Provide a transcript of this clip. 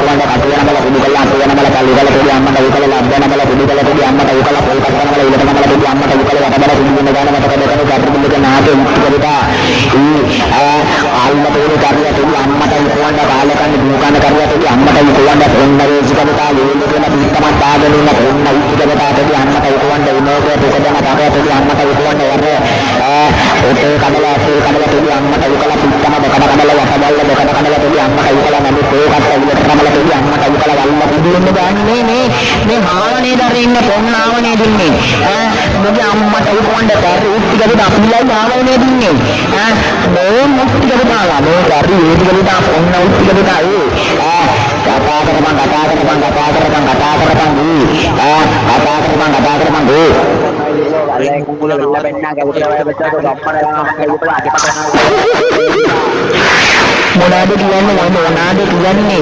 කුවන්ඩ කටියනමල කුඩු කළා අපේනමල කල්ලිකල පොඩි අම්මට උකල ලබ්බනමල කුඩු කළ පොඩි අම්මට උකල පොල් කටනමල ඉලකමල පොඩි අම්මට උකල වටබල කුඩු ගාන මත කඩකන කටුබුල්ලක නාගේ උත්කරිතා ආල්ම තෝරේ කරිය පොඩි අම්මට කුවන්ඩ කාලකන්න දුකාන කරිය පොඩි අම්මට කුවන්ඩ පොන්න වේසිකමතා ලේලකන පිටමත් ආගෙන ඉන්න පොන්න උත්කරිතා පොඩි අම්මට කුවන්ඩ විනෝදයේ පොකදම තාපය පොඩි අම්මට කුවන්ඩ වර ඔතේ කඩලා අපේ කඩලා පොඩි අම්මට උකල පිටම බකඩ කඩලා යටබල්ල බකඩ කඩලා පොඩි අම්මට උකල නැමි පොකත් ඉලකමල පොඩි අම්මට උකල වල්ල පිටින්න ගන්නේ මේ හාවනේ දරේ ඉන්න පොන්නාවනේ දුන්නේ මගේ අම්මට උකවන්න බැරි උත්තිකද අපිලා ආවනේ දුන්නේ මේ මුත්තිකද දාලා මේ බැරි ඒතිකද දා පොන්න උත්තිකද දා කතා කරපන් අල්ලේ කුඹුල වෙලා බෙන්නා ගැවුටලා වල බෙච්චා ගම්මන ගාම කයිදලා අකපතන මොනවාද කියන්නේ